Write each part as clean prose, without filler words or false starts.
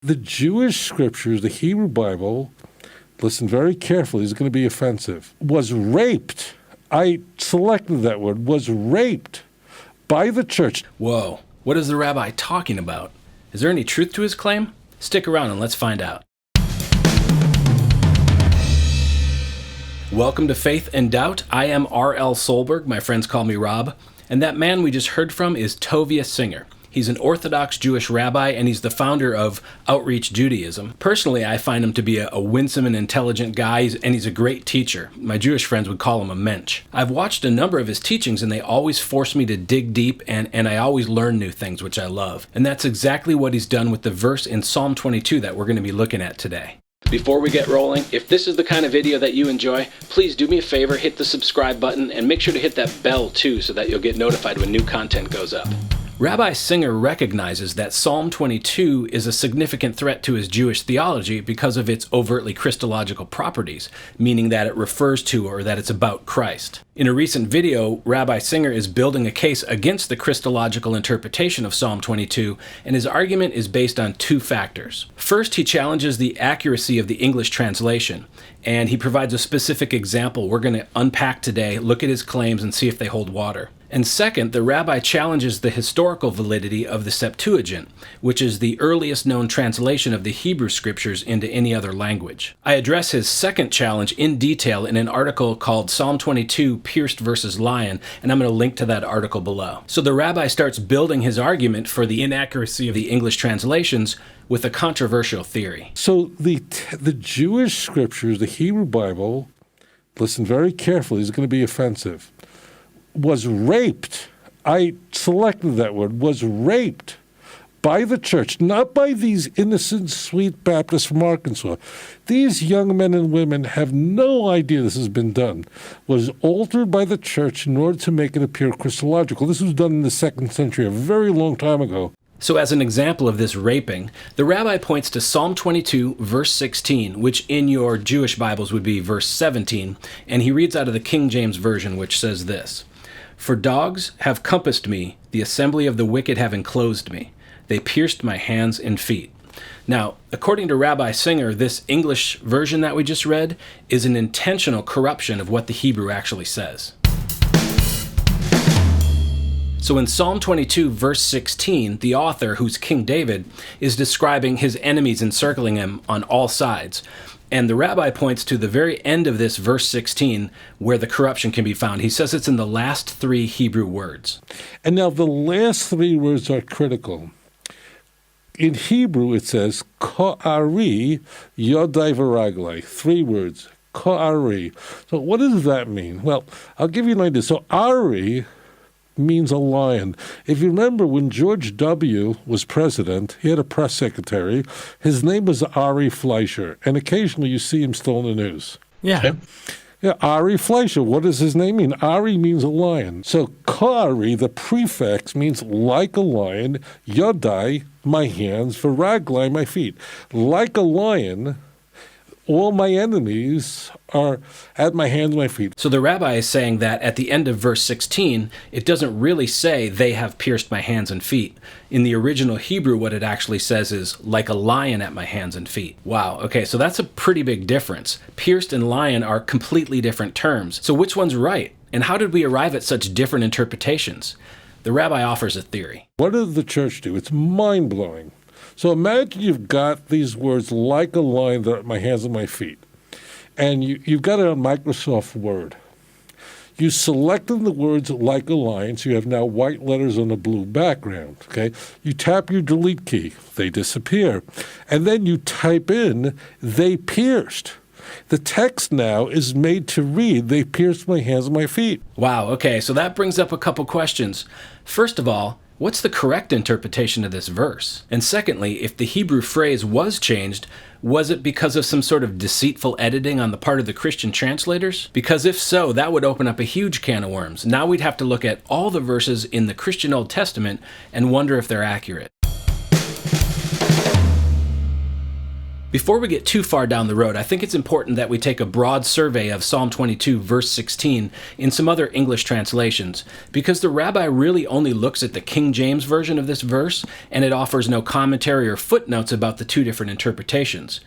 The Jewish scriptures, the Hebrew Bible, listen very carefully, it's going to be offensive, was raped. I selected that word, was raped by the church. Whoa, what is the rabbi talking about? Is there any truth to his claim? Stick around and let's find out. Welcome to Faith and Doubt. I am R.L. Solberg. My friends call me Rob. And that man we just heard from is Tovia Singer. He's an Orthodox Jewish rabbi, and he's the founder of Outreach Judaism. Personally, I find him to be a winsome and intelligent guy, and he's a great teacher. My Jewish friends would call him a mensch. I've watched a number of his teachings, and they always force me to dig deep, and I always learn new things, which I love. And that's exactly what he's done with the verse in Psalm 22 that we're going to be looking at today. Before we get rolling, if this is the kind of video that you enjoy, please do me a favor, hit the subscribe button, and make sure to hit that bell too so that you'll get notified when new content goes up. Rabbi Singer recognizes that Psalm 22 is a significant threat to his Jewish theology because of its overtly Christological properties, meaning that it refers to or that it's about Christ. In a recent video, Rabbi Singer is building a case against the Christological interpretation of Psalm 22, and his argument is based on two factors. First, he challenges the accuracy of the English translation, and he provides a specific example we're going to unpack today, look at his claims, and see if they hold water. And second, the rabbi challenges the historical validity of the Septuagint, which is the earliest known translation of the Hebrew scriptures into any other language. I address his second challenge in detail in an article called Psalm 22, Pierced versus Lion, and I'm going to link to that article below. So the rabbi starts building his argument for the inaccuracy of the English translations with a controversial theory. So the Jewish scriptures, the Hebrew Bible, listen very carefully, it's going to be offensive, was raped. I selected that word, was raped by the church, not by these innocent, sweet Baptists from Arkansas. These young men and women have no idea this has been done. Was altered by the church in order to make it appear Christological. This was done in the 2nd century, a very long time ago. So as an example of this raping, the rabbi points to Psalm 22, verse 16, which in your Jewish Bibles would be verse 17, and he reads out of the King James Version, which says this: "For dogs have compassed me, the assembly of the wicked have enclosed me. They pierced my hands and feet." Now, according to Rabbi Singer, this English version that we just read is an intentional corruption of what the Hebrew actually says. So in Psalm 22, verse 16, the author, who's King David, is describing his enemies encircling him on all sides. And the rabbi points to the very end of this verse 16 where the corruption can be found. He says it's in the last 3 Hebrew words. And now the last 3 words are critical. In Hebrew it says, Ka'ari yodai v'raglai. 3 words. Ka'ari. So what does that mean? Well, I'll give you an idea. So Ari means a lion. If you remember, when George W. was president, he had a press secretary. His name was Ari Fleischer, and occasionally you see him still in the news. Yeah. Okay? Yeah, Ari Fleischer. What does his name mean? Ari means a lion. So Kari, the prefix, means like a lion. Yodai, my hands. V'raglai, my feet. Like a lion, all my enemies are at my hands and my feet. So the rabbi is saying that at the end of verse 16, it doesn't really say they have pierced my hands and feet. In the original Hebrew, what it actually says is like a lion at my hands and feet. Wow, okay, so that's a pretty big difference. Pierced and lion are completely different terms. So which one's right? And how did we arrive at such different interpretations? The rabbi offers a theory. What did the church do? It's mind-blowing. So imagine you've got these words like a lion that are at my hands and my feet. And you've got it on Microsoft Word. You selected the words like a lion, so you have now white letters on a blue background, okay? You tap your delete key, they disappear. And then you type in, they pierced. The text now is made to read, they pierced my hands and my feet. Wow, okay, so that brings up a couple questions. First of all, what's the correct interpretation of this verse? And secondly, if the Hebrew phrase was changed, was it because of some sort of deceitful editing on the part of the Christian translators? Because if so, that would open up a huge can of worms. Now we'd have to look at all the verses in the Christian Old Testament and wonder if they're accurate. Before we get too far down the road, I think it's important that we take a broad survey of Psalm 22, verse 16, in some other English translations, because the rabbi really only looks at the King James version of this verse, and it offers no commentary or footnotes about the two different interpretations.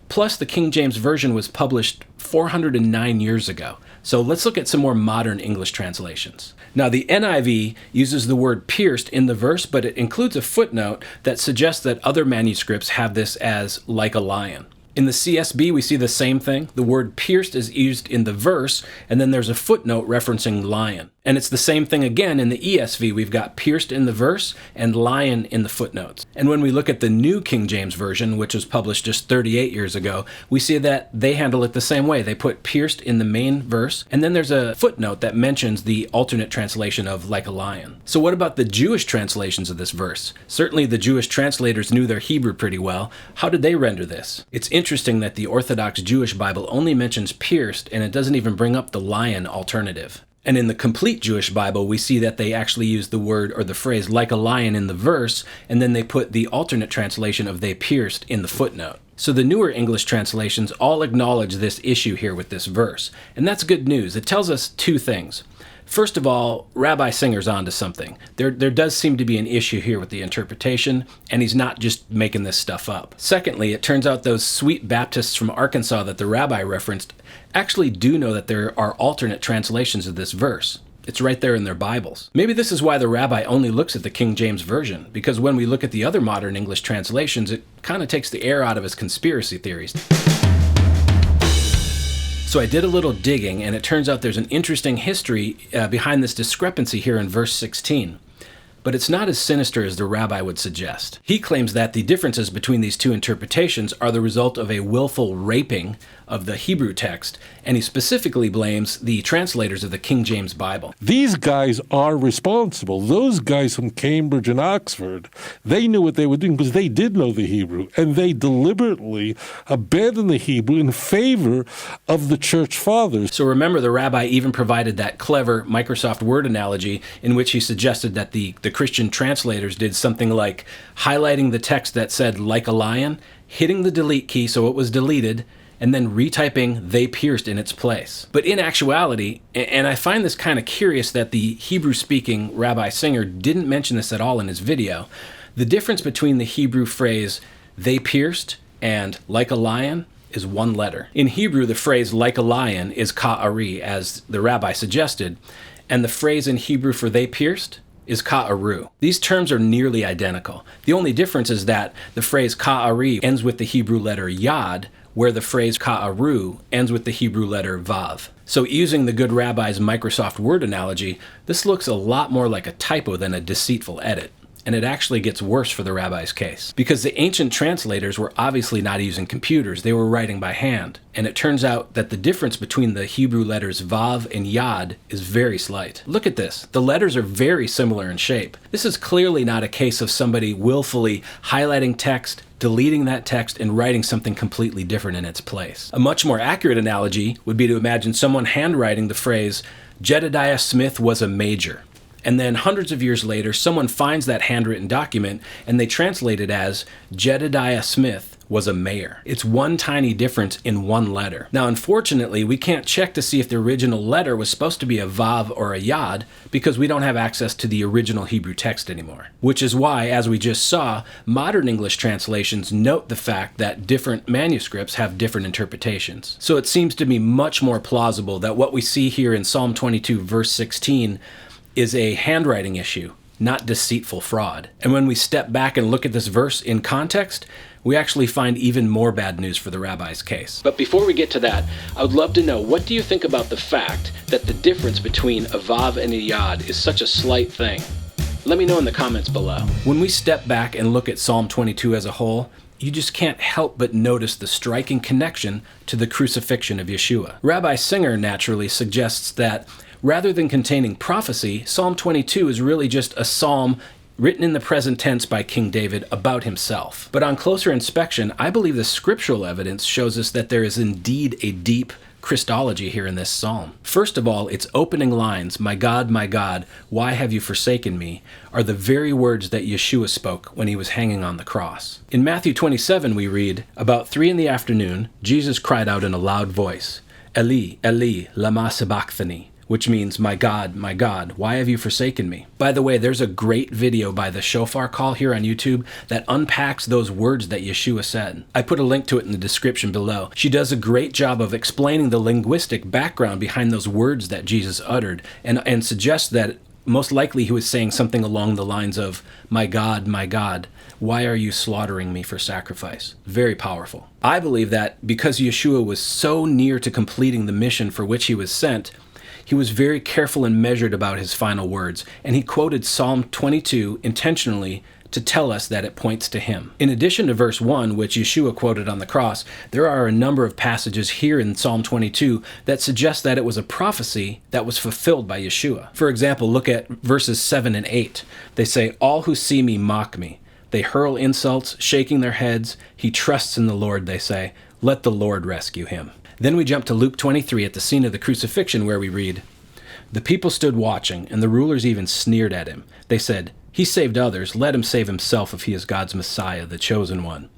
Plus, the King James Version was published 409 years ago. So let's look at some more modern English translations. Now, the NIV uses the word pierced in the verse, but it includes a footnote that suggests that other manuscripts have this as like a lion. In the CSB, we see the same thing. The word pierced is used in the verse, and then there's a footnote referencing lion. And it's the same thing again in the ESV. We've got pierced in the verse and lion in the footnotes. And when we look at the New King James Version, which was published just 38 years ago, we see that they handle it the same way. They put pierced in the main verse, and then there's a footnote that mentions the alternate translation of like a lion. So what about the Jewish translations of this verse? Certainly the Jewish translators knew their Hebrew pretty well. How did they render this? It's interesting that the Orthodox Jewish Bible only mentions pierced, and it doesn't even bring up the lion alternative. And in the complete Jewish Bible, we see that they actually use the word or the phrase like a lion in the verse, and then they put the alternate translation of they pierced in the footnote. So the newer English translations all acknowledge this issue here with this verse. And that's good news. It tells us two things. First of all, Rabbi Singer's onto something. There does seem to be an issue here with the interpretation, and he's not just making this stuff up. Secondly, it turns out those sweet Baptists from Arkansas that the rabbi referenced actually do know that there are alternate translations of this verse. It's right there in their Bibles. Maybe this is why the rabbi only looks at the King James Version, because when we look at the other modern English translations, it kind of takes the air out of his conspiracy theories. So I did a little digging, and it turns out there's an interesting history behind this discrepancy here in verse 16. But it's not as sinister as the rabbi would suggest. He claims that the differences between these two interpretations are the result of a willful raping of the Hebrew text, and he specifically blames the translators of the King James Bible. These guys are responsible. Those guys from Cambridge and Oxford, they knew what they were doing because they did know the Hebrew, and they deliberately abandoned the Hebrew in favor of the church fathers. So remember, the rabbi even provided that clever Microsoft Word analogy in which he suggested that the Christian translators did something like highlighting the text that said like a lion, hitting the delete key so it was deleted, and then retyping they pierced in its place. But in actuality, and I find this kind of curious that the Hebrew-speaking Rabbi Singer didn't mention this at all in his video, the difference between the Hebrew phrase they pierced and like a lion is one letter. In Hebrew, the phrase like a lion is ka'ari, as the rabbi suggested, and the phrase in Hebrew for they pierced is ka'aru. These terms are nearly identical. The only difference is that the phrase ka'ari ends with the Hebrew letter yad, where the phrase ka'aru ends with the Hebrew letter vav. So using the good rabbi's Microsoft Word analogy, this looks a lot more like a typo than a deceitful edit. And it actually gets worse for the rabbi's case. Because the ancient translators were obviously not using computers, they were writing by hand. And it turns out that the difference between the Hebrew letters vav and yad is very slight. Look at this. The letters are very similar in shape. This is clearly not a case of somebody willfully highlighting text, deleting that text, and writing something completely different in its place. A much more accurate analogy would be to imagine someone handwriting the phrase, Jedediah Smith was a major. And then hundreds of years later, someone finds that handwritten document and they translate it as Jedediah Smith was a mayor. It's one tiny difference in one letter. Now, unfortunately, we can't check to see if the original letter was supposed to be a vav or a yad because we don't have access to the original Hebrew text anymore. Which is why, as we just saw, modern English translations note the fact that different manuscripts have different interpretations. So it seems to me much more plausible that what we see here in Psalm 22, verse 16, is a handwriting issue, not deceitful fraud. And when we step back and look at this verse in context, we actually find even more bad news for the rabbi's case. But before we get to that, I would love to know, what do you think about the fact that the difference between a vav and a yad is such a slight thing? Let me know in the comments below. When we step back and look at Psalm 22 as a whole, you just can't help but notice the striking connection to the crucifixion of Yeshua. Rabbi Singer naturally suggests that rather than containing prophecy, Psalm 22 is really just a psalm written in the present tense by King David about himself. But on closer inspection, I believe the scriptural evidence shows us that there is indeed a deep Christology here in this psalm. First of all, its opening lines, my God, why have you forsaken me?" are the very words that Yeshua spoke when he was hanging on the cross. In Matthew 27, we read, "About 3 p.m, Jesus cried out in a loud voice, 'Eli, Eli, lama sabachthani,' which means, my God, why have you forsaken me?" By the way, there's a great video by the Shofar Call here on YouTube that unpacks those words that Yeshua said. I put a link to it in the description below. She does a great job of explaining the linguistic background behind those words that Jesus uttered, and suggests that most likely he was saying something along the lines of, my God, why are you slaughtering me for sacrifice?" Very powerful. I believe that because Yeshua was so near to completing the mission for which he was sent, he was very careful and measured about his final words, and he quoted Psalm 22 intentionally to tell us that it points to him. In addition to verse 1, which Yeshua quoted on the cross, there are a number of passages here in Psalm 22 that suggest that it was a prophecy that was fulfilled by Yeshua. For example, look at verses 7 and 8. They say, "All who see me mock me. They hurl insults, shaking their heads. He trusts in the Lord," they say. "Let the Lord rescue him." Then we jump to Luke 23 at the scene of the crucifixion, where we read, "The people stood watching, and the rulers even sneered at him. They said, 'He saved others. Let him save himself if he is God's Messiah, the chosen one.'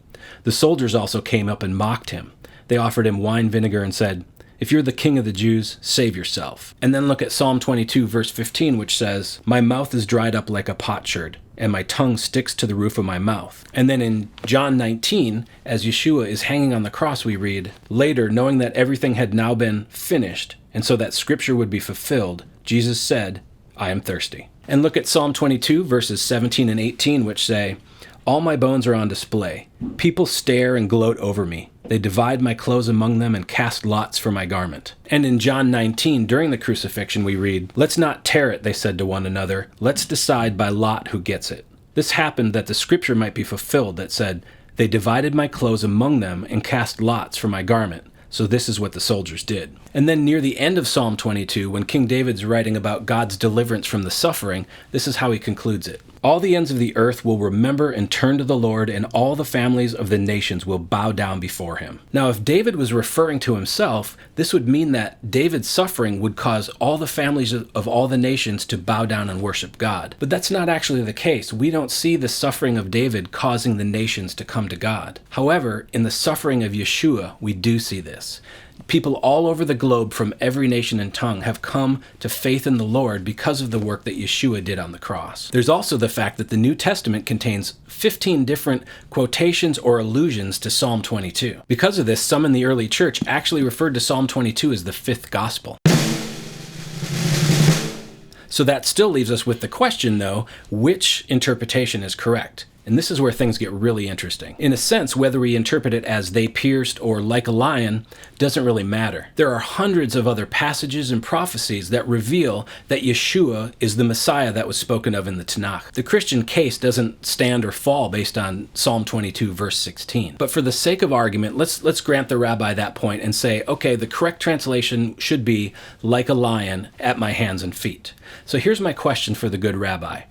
The soldiers also came up and mocked him. They offered him wine vinegar and said, 'If you're the king of the Jews, save yourself.'" And then look at Psalm 22, verse 15, which says, "My mouth is dried up like a potsherd, and my tongue sticks to the roof of my mouth." And then in John 19, as Yeshua is hanging on the cross, we read, "Later, knowing that everything had now been finished, and so that Scripture would be fulfilled, Jesus said, 'I am thirsty.'" And look at Psalm 22, verses 17 and 18, which say, "All my bones are on display. People stare and gloat over me. They divide my clothes among them and cast lots for my garment." And in John 19, during the crucifixion, we read, "Let's not tear it," they said to one another. "Let's decide by lot who gets it." This happened that the scripture might be fulfilled that said, "They divided my clothes among them and cast lots for my garment." So this is what the soldiers did. And then near the end of Psalm 22, when King David's writing about God's deliverance from the suffering, this is how he concludes it. "All the ends of the earth will remember and turn to the Lord, and all the families of the nations will bow down before him." Now, if David was referring to himself, this would mean that David's suffering would cause all the families of all the nations to bow down and worship God. But that's not actually the case. We don't see the suffering of David causing the nations to come to God. However, in the suffering of Yeshua, we do see this. People all over the globe from every nation and tongue have come to faith in the Lord because of the work that Yeshua did on the cross. There's also the fact that the New Testament contains 15 different quotations or allusions to Psalm 22. Because of this, some in the early church actually referred to Psalm 22 as the fifth gospel. So that still leaves us with the question, though, which interpretation is correct? And this is where things get really interesting. In a sense, whether we interpret it as "they pierced" or "like a lion" doesn't really matter. There are hundreds of other passages and prophecies that reveal that Yeshua is the Messiah that was spoken of in the Tanakh. The Christian case doesn't stand or fall based on Psalm 22, verse 16. But for the sake of argument, let's grant the rabbi that point and say, okay, the correct translation should be "like a lion at my hands and feet." So here's my question for the good rabbi.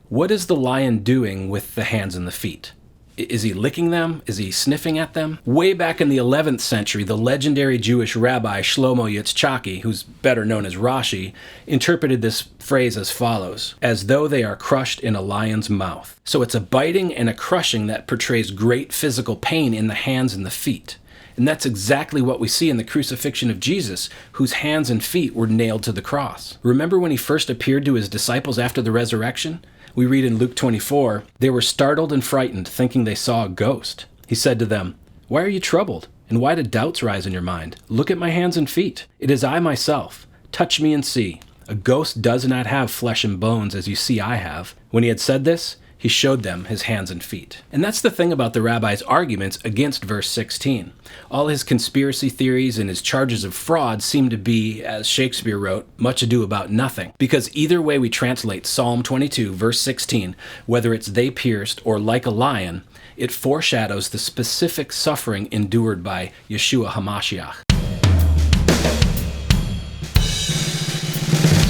What is the lion doing with the hands and the feet? Is he licking them? Is he sniffing at them? Way back in the 11th century, the legendary Jewish rabbi Shlomo Yitzchaki, who's better known as Rashi, interpreted this phrase as follows: "As though they are crushed in a lion's mouth." So it's a biting and a crushing that portrays great physical pain in the hands and the feet. And that's exactly what we see in the crucifixion of Jesus, whose hands and feet were nailed to the cross. Remember when he first appeared to his disciples after the resurrection? We read in Luke 24, "They were startled and frightened, thinking they saw a ghost. He said to them, 'Why are you troubled? And why did doubts rise in your mind? Look at my hands and feet. It is I myself. Touch me and see. A ghost does not have flesh and bones as you see I have.' When he had said this, he showed them his hands and feet." And that's the thing about the rabbi's arguments against verse 16. All his conspiracy theories and his charges of fraud seem to be, as Shakespeare wrote, much ado about nothing. Because either way we translate Psalm 22, verse 16, whether it's "they pierced" or "like a lion," it foreshadows the specific suffering endured by Yeshua HaMashiach.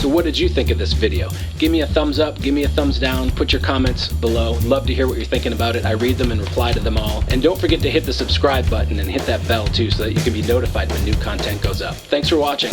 So what did you think of this video? Give me a thumbs up, give me a thumbs down, put your comments below. Love to hear what you're thinking about it. I read them and reply to them all. And don't forget to hit the subscribe button and hit that bell too so that you can be notified when new content goes up. Thanks for watching.